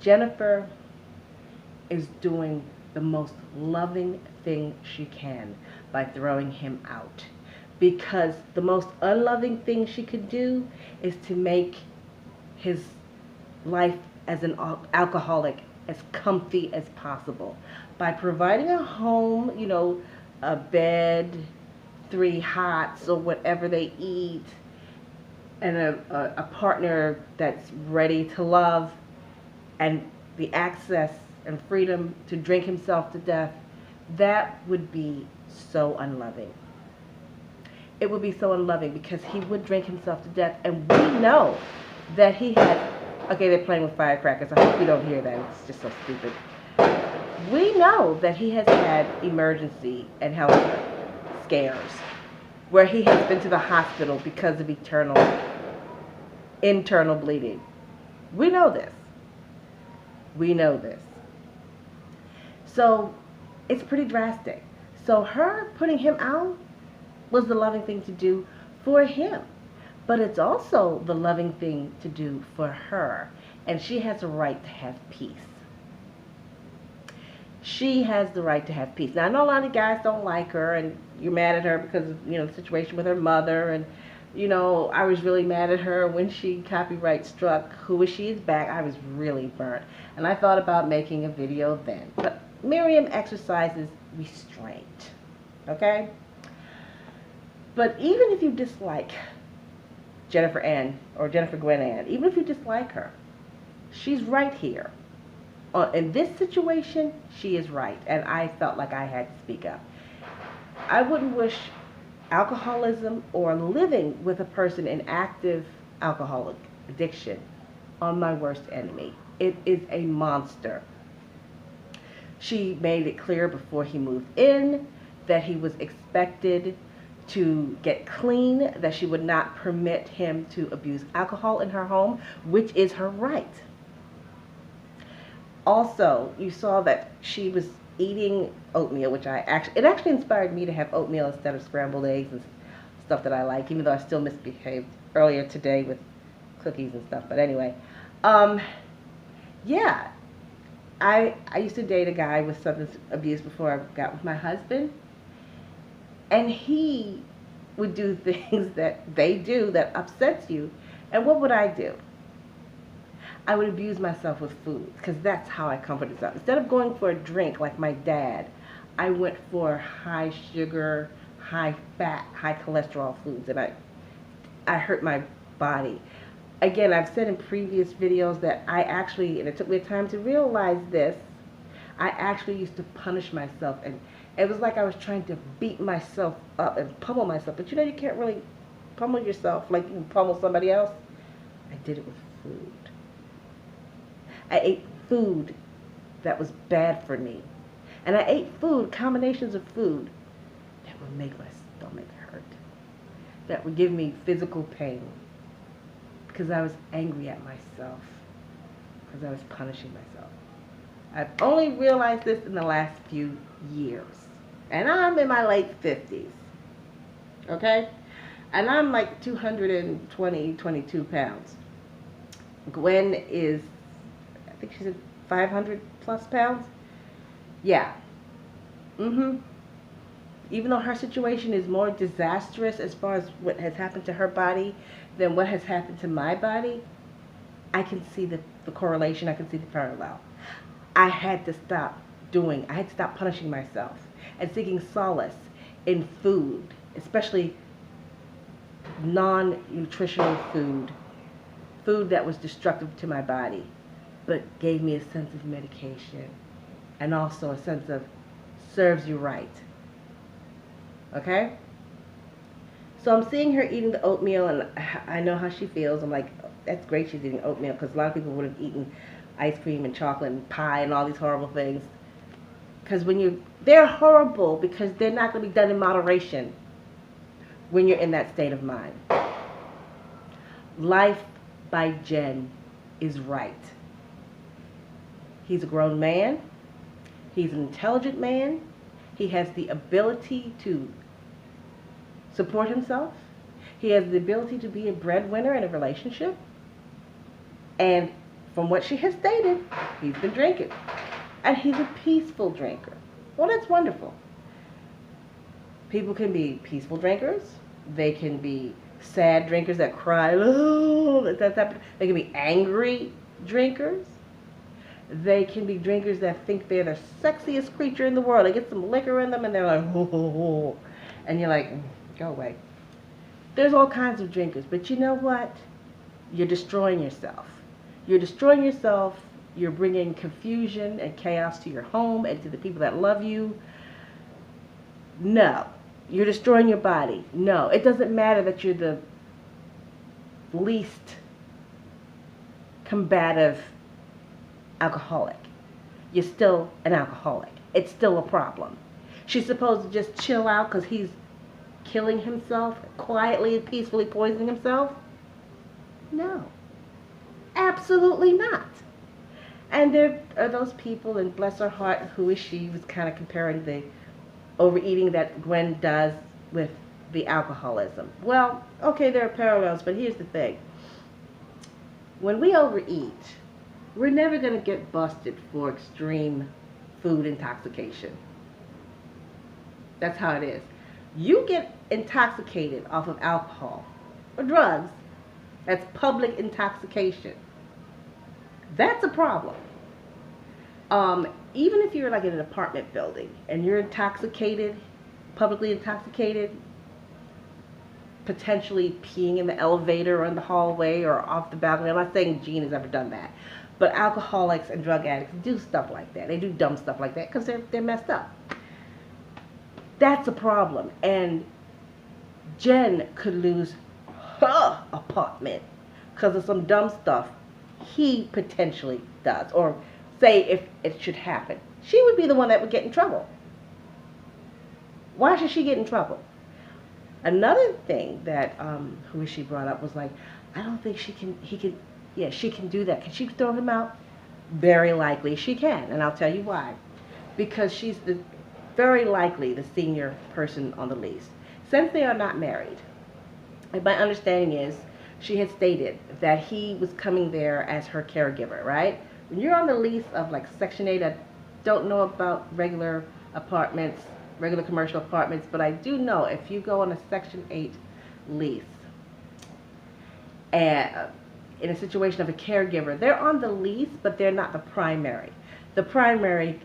Jennifer is doing the most loving thing she can by throwing him out. Because the most unloving thing she could do is to make his life as an alcoholic as comfy as possible by providing a home, a bed, 3 hots or whatever they eat, and a partner that's ready to love, and the access and freedom to drink himself to death. That would be so unloving. It would be so unloving because he would drink himself to death, and we know that he had, okay, they're playing with firecrackers. I hope you don't hear that. It's just so stupid. We know that he has had emergency and health scares where he has been to the hospital because of internal bleeding. We know this. We know this. So it's pretty drastic. So her putting him out was the loving thing to do for him. But it's also the loving thing to do for her. And she has a right to have peace. She has the right to have peace. Now, I know a lot of guys don't like her, and you're mad at her because of, the situation with her mother. And, I was really mad at her when she copyright struck Who Is She Is Back. I was really burnt. And I thought about making a video then. But Miriam exercises restraint. Okay? But even if you dislike Jennifer Ann or Jennifer Gwen Ann, even if you dislike her, she's right here. In this situation, she is right, and I felt like I had to speak up. I wouldn't wish alcoholism or living with a person in active alcoholic addiction on my worst enemy. It is a monster. She made it clear before he moved in that he was expected to get clean, that she would not permit him to abuse alcohol in her home, which is her right. Also, you saw that she was eating oatmeal, which it actually inspired me to have oatmeal instead of scrambled eggs and stuff that I like, even though I still misbehaved earlier today with cookies and stuff. But anyway, yeah, I used to date a guy with substance abuse before I got with my husband, and he would do things that they do that upsets you. And what would I do? I would abuse myself with food, because that's how I comfort myself. Instead of going for a drink like my dad, I went for high sugar, high fat, high cholesterol foods, and I hurt my body. Again, I've said in previous videos that I actually, and it took me time to realize this, I actually used to punish myself, and it was like I was trying to beat myself up and pummel myself. But you can't really pummel yourself like you can pummel somebody else. I did it with food. I ate food that was bad for me. And I ate combinations of food that would make my stomach hurt, that would give me physical pain, because I was angry at myself, because I was punishing myself. I've only realized this in the last few years. And I'm in my late 50s. Okay? And I'm like 220, 22 pounds. Gwen is, I think she's at 500 plus pounds. Yeah. Even though her situation is more disastrous as far as what has happened to her body than what has happened to my body, I can see the correlation. I can see the parallel. I had to stop punishing myself and seeking solace in food, especially non-nutritional food that was destructive to my body, but gave me a sense of medication and also a sense of serves you right. Okay? So I'm seeing her eating the oatmeal, and I know how she feels. I'm like, that's great she's eating oatmeal, because a lot of people would have eaten ice cream and chocolate and pie and all these horrible things. Because they're horrible because they're not going to be done in moderation when you're in that state of mind. LifeByJen is right. He's a grown man. He's an intelligent man. He has the ability to support himself. He has the ability to be a breadwinner in a relationship. And from what she has stated, he's been drinking. And he's a peaceful drinker. Well, that's wonderful. People can be peaceful drinkers. They can be sad drinkers that cry. Oh, they can be angry drinkers. They can be drinkers that think they're the sexiest creature in the world. They get some liquor in them and they're like, oh. And you're like, go away. There's all kinds of drinkers. But you know what? You're destroying yourself. You're destroying yourself. You're bringing confusion and chaos to your home and to the people that love you. No. You're destroying your body. No. It doesn't matter that you're the least combative alcoholic. You're still an alcoholic. It's still a problem. She's supposed to just chill out because he's killing himself, quietly and peacefully poisoning himself? No. Absolutely not. And there are those people, and bless her heart, who is she, was kind of comparing the overeating that Gwen does with the alcoholism. Well, okay, there are parallels, but here's the thing. When we overeat, we're never going to get busted for extreme food intoxication. That's how it is. You get intoxicated off of alcohol or drugs, that's public intoxication. That's a problem. Even if you're like in an apartment building and you're intoxicated, publicly intoxicated, potentially peeing in the elevator or in the hallway or off the balcony. I'm not saying Jean has ever done that. But alcoholics and drug addicts do stuff like that. They do dumb stuff like that because they're messed up. That's a problem. And Jen could lose her apartment because of some dumb stuff he potentially does. Or say if it should happen. She would be the one that would get in trouble. Why should she get in trouble? Another thing that who she brought up was like, I don't think she can do that. Can she throw him out? Very likely she can, and I'll tell you why. Because she's very likely the senior person on the lease. Since they are not married, and my understanding is she had stated that he was coming there as her caregiver, right? When you're on the lease of like Section 8, I don't know about regular apartments, regular commercial apartments, but I do know if you go on a Section 8 lease and in a situation of a caregiver, they're on the lease, but they're not the primary. The primary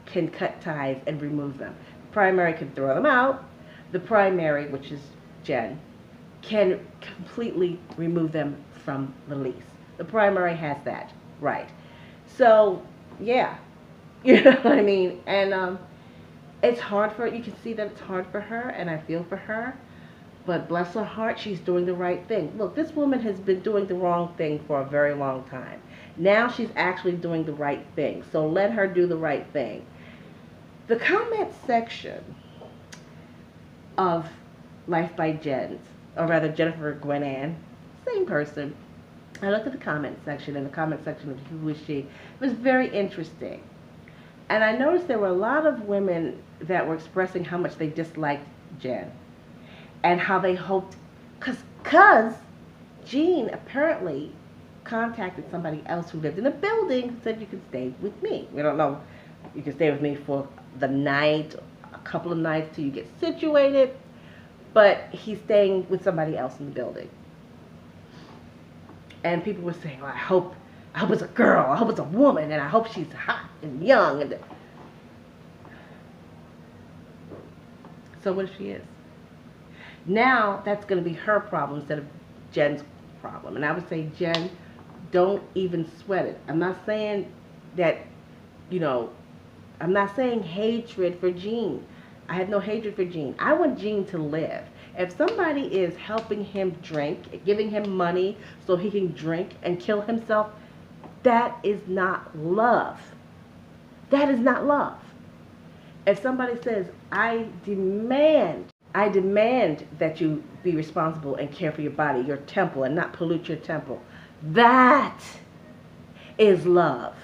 can cut ties and remove them. The primary can throw them out. The primary, which is Jen, can completely remove them from the lease. The primary has that right. So, yeah, you know what I mean? And it's hard for, you can see that it's hard for her, and I feel for her. But bless her heart, she's doing the right thing. Look, this woman has been doing the wrong thing for a very long time. Now she's actually doing the right thing. So let her do the right thing. The comment section of LifeByJen, or rather Jennifer Gwen Ann, same person. I looked at the comment section, and the comment section of Who Is She? It was very interesting. And I noticed there were a lot of women that were expressing how much they disliked Jen. And how they hoped, because Jean apparently contacted somebody else who lived in the building and said, you can stay with me. We don't know, you can stay with me for the night, a couple of nights till you get situated, but he's staying with somebody else in the building. And people were saying, well, I hope it's a girl, I hope it's a woman, and I hope she's hot and young. And so what if she is? Now, that's going to be her problem instead of Jen's problem. And I would say, Jen, don't even sweat it. I'm not saying that, I'm not saying hatred for Jean. I have no hatred for Jean. I want Jean to live. If somebody is helping him drink, giving him money so he can drink and kill himself, that is not love. That is not love. If somebody says, I demand that you be responsible and care for your body, your temple, and not pollute your temple. That is love.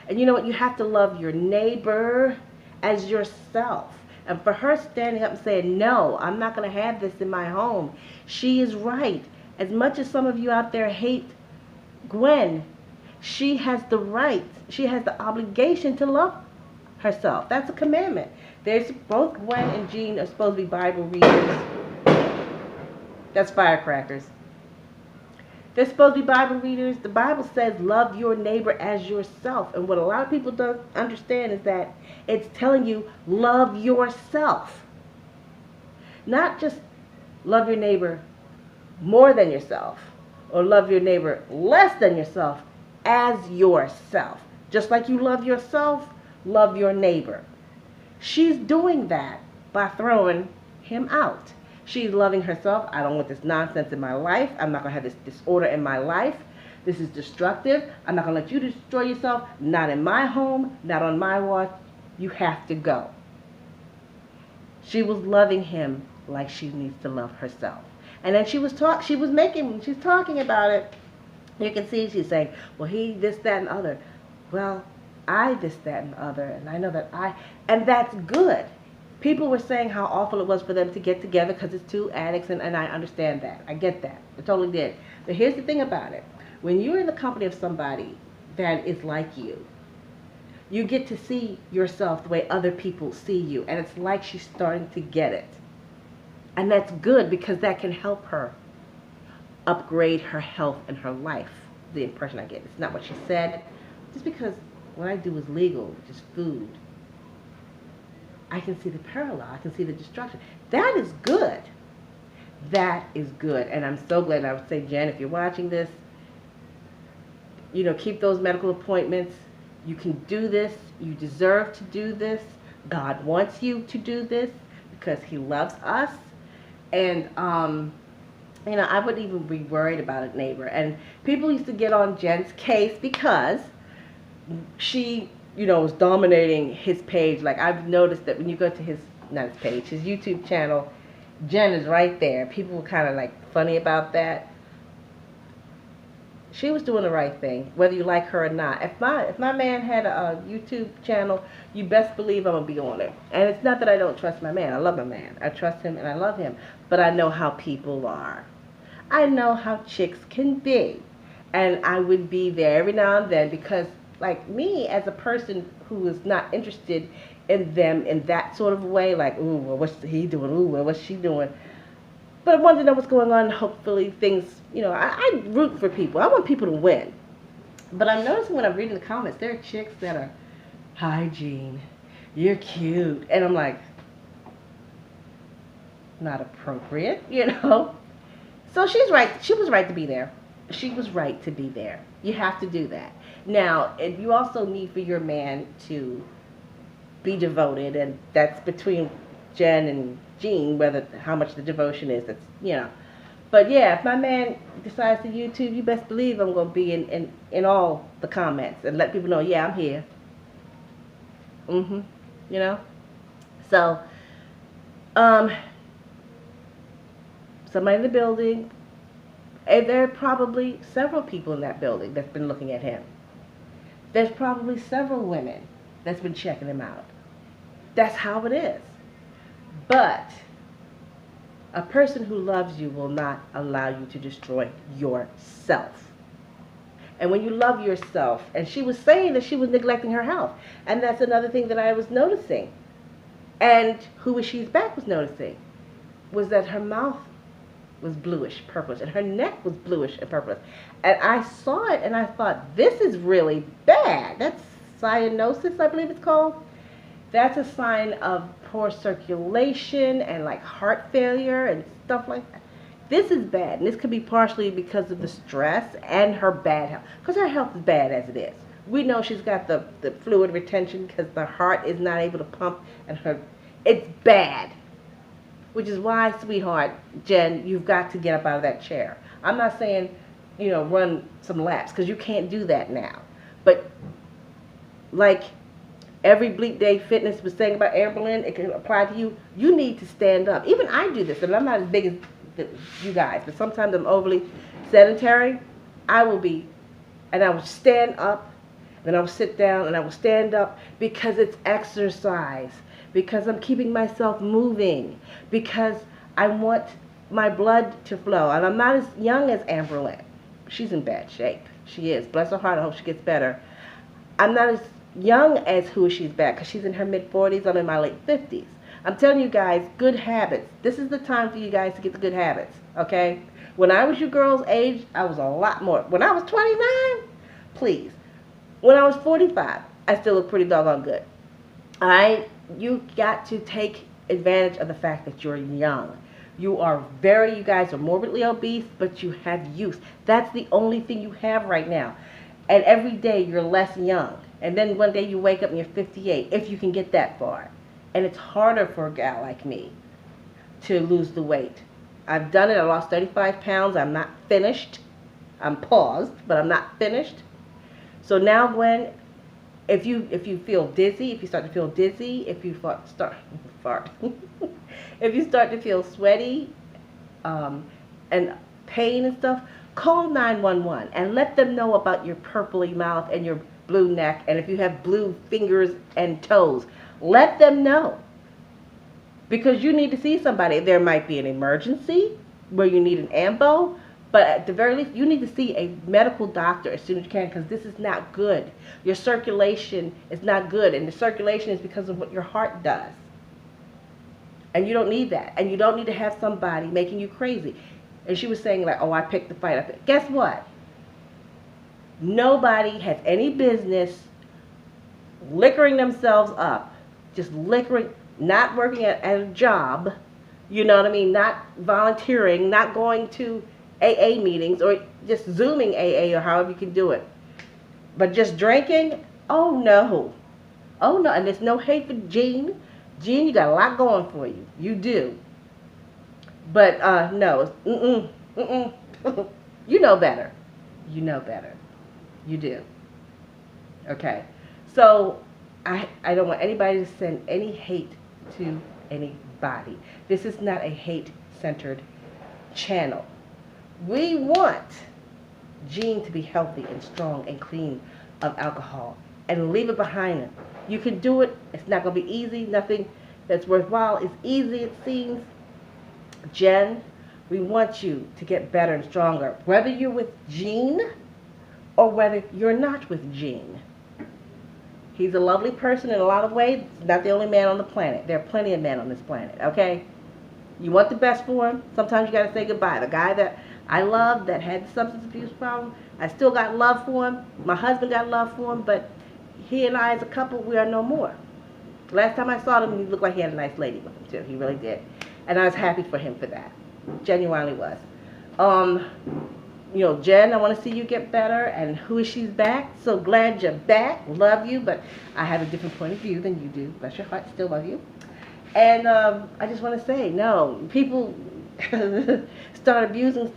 And you know what? You have to love your neighbor as yourself. And for her standing up and saying, no, I'm not going to have this in my home, she is right. As much as some of you out there hate Gwen, She has the right, she has the obligation to love herself. That's a commandment. There's both Gwen and Jean are supposed to be Bible readers. That's firecrackers. They're supposed to be Bible readers. The Bible says love your neighbor as yourself. And what a lot of people don't understand is that it's telling you love yourself. Not just love your neighbor more than yourself or love your neighbor less than yourself, as yourself. Just like you love yourself, love your neighbor. She's doing that by throwing him out. She's loving herself. I don't want this nonsense in my life. I'm not going to have this disorder in my life. This is destructive. I'm not going to let you destroy yourself. Not in my home, not on my watch. You have to go. She was loving him like she needs to love herself. And then she's talking about it. You can see she's saying, well, he, this, that, and other. Well, I, this, that, and other. And I know that and that's good. People were saying how awful it was for them to get together because it's two addicts, and I understand that. I get that. I totally did. But here's the thing about it. When you're in the company of somebody that is like you get to see yourself the way other people see you. And it's like she's starting to get it. And that's good because that can help her upgrade her health and her life. The impression I get. It's not what she said. Just because what I do is legal, which is food, I can see the parallel. I can see the destruction. That is good. That is good. And I'm so glad. I would say, Jen, if you're watching this, keep those medical appointments. You can do this. You deserve to do this. God wants you to do this because he loves us. And, I wouldn't even be worried about a neighbor. And people used to get on Jen's case because she, was dominating his page. Like, I've noticed that when you go to his YouTube channel, Jen is right there. People were kind of like funny about that. She was doing the right thing, whether you like her or not. If my man had a YouTube channel, you best believe I'm going to be on it. And it's not that I don't trust my man. I love my man. I trust him and I love him. But I know how people are. I know how chicks can be. And I would be there every now and then because, like me, as a person who is not interested in them in that sort of way, like, ooh, well, what's he doing? Ooh, well, what's she doing? But I wanted to know what's going on. Hopefully things, I root for people. I want people to win. But I'm noticing when I'm reading the comments, there are chicks that are, hi, Jean, you're cute. And I'm like, not appropriate, So she's right. She was right to be there. She was right to be there. You have to do that. Now, you also need for your man to be devoted, and that's between Jen and Jean, how much the devotion is. That's But yeah, if my man decides to YouTube, you best believe I'm gonna be in all the comments and let people know, yeah, I'm here. So, somebody in the building, and there are probably several people in that building that's been looking at him. There's probably several women that's been checking him out. That's how it is. But a person who loves you will not allow you to destroy yourself. And when you love yourself, and she was saying that she was neglecting her health, and that's another thing that I was noticing, and who she's back was noticing, was that her mouth was bluish, purplish, and her neck was bluish and purplish. And I saw it, and I thought, this is really bad. That's cyanosis, I believe it's called. That's a sign of poor circulation and like heart failure and stuff like that. This is bad, and this could be partially because of the stress and her bad health, because her health is bad as it is. We know she's got the fluid retention because the heart is not able to pump, and it's bad. Which is why, sweetheart, Jen, you've got to get up out of that chair. I'm not saying, run some laps, because you can't do that now. But like every Bleep Day Fitness was saying about Air Berlin, it can apply to you. You need to stand up. Even I do this, and I'm not as big as you guys, but sometimes I'm overly sedentary. I will stand up, then I will sit down, and I will stand up, because it's exercise, because I'm keeping myself moving, because I want my blood to flow. And I'm not as young as Amberlynn. She's in bad shape. She is. Bless her heart. I hope she gets better. I'm not as young as who she's back because she's in her mid-40s. I'm in my late 50s. I'm telling you guys, good habits. This is the time for you guys to get the good habits, okay? When I was your girl's age, I was a lot more. When I was 29, please. When I was 45, I still look pretty doggone good. All right? You got to take advantage of the fact that you're young. You guys are morbidly obese, but you have youth. That's the only thing you have right now. And every day you're less young. And then one day you wake up and you're 58, if you can get that far. And it's harder for a gal like me to lose the weight. I've done it. I lost 35 pounds. I'm not finished. I'm paused, but I'm not finished. So now, Gwen, if you feel dizzy, if you start to feel dizzy, if you if you start to feel sweaty and pain and stuff, call 911 and let them know about your purpley mouth and your blue neck, and if you have blue fingers and toes, let them know. Because you need to see somebody. There might be an emergency where you need an ambo, but at the very least, you need to see a medical doctor as soon as you can, because this is not good. Your circulation is not good, and the circulation is because of what your heart does. And you don't need that. And you don't need to have somebody making you crazy. And she was saying, like, oh, I picked the fight. Guess what? Nobody has any business liquoring themselves up. Just liquoring, not working at a job, you know what I mean? Not volunteering, not going to AA meetings, or just Zooming AA, or however you can do it. But just drinking? Oh, no. Oh, no. And there's no hate for Jean. Jean, you got a lot going for you. You do. But, no. You know better. You know better. You do. Okay. So, I don't want anybody to send any hate to anybody. This is not a hate-centered channel. We want Jean to be healthy and strong and clean of alcohol and leave it behind him. You can do it. It's not going to be easy. Nothing that's worthwhile is easy, it seems. Jen, we want you to get better and stronger, whether you're with Jean or whether you're not with Jean. He's a lovely person in a lot of ways. He's not the only man on the planet. There are plenty of men on this planet, okay? You want the best for him. Sometimes you got to say goodbye. The guy that I loved that had the substance abuse problem, I still got love for him. My husband got love for him, but he and I as a couple, we are no more. Last time I saw him, he looked like he had a nice lady with him, too. He really did. And I was happy for him for that. Genuinely was. You know, Jen, I want to see you get better. And who is she's back? So glad you're back. Love you, but I have a different point of view than you do. Bless your heart, still love you. And I just want to say, no, people start abusing,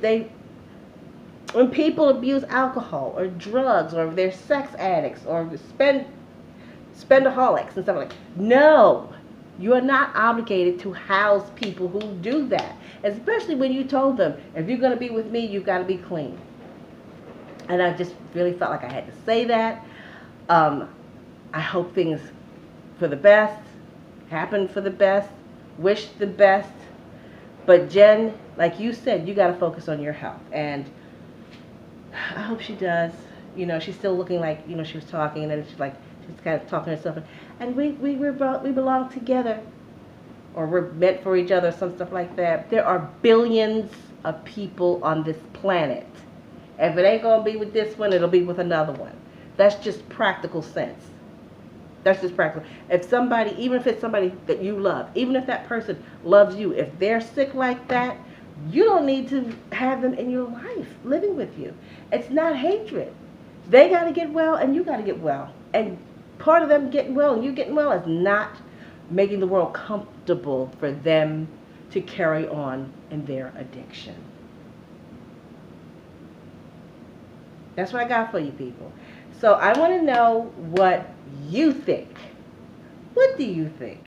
when people abuse alcohol or drugs, or they're sex addicts or spendaholics and stuff like that, no, you are not obligated to house people who do that, especially when you told them, if you're going to be with me, you've got to be clean. And I just really felt like I had to say that. I hope things for the best, happen for the best, wish the best. But Jen, like you said, you got to focus on your health. And I hope she does. You know, she's still looking like, you know, she was talking, and then she's like, she's kind of talking to herself. And we belong together, or we're meant for each other, some stuff like that. There are billions of people on this planet. If it ain't going to be with this one, it'll be with another one. That's just practical sense. That's just practical. If somebody, even if it's somebody that you love, even if that person loves you, if they're sick like that, you don't need to have them in your life living with you. It's not hatred. They got to get well, and you got to get well. And part of them getting well and you getting well is not making the world comfortable for them to carry on in their addiction. That's what I got for you people. So I want to know what you think. What do you think?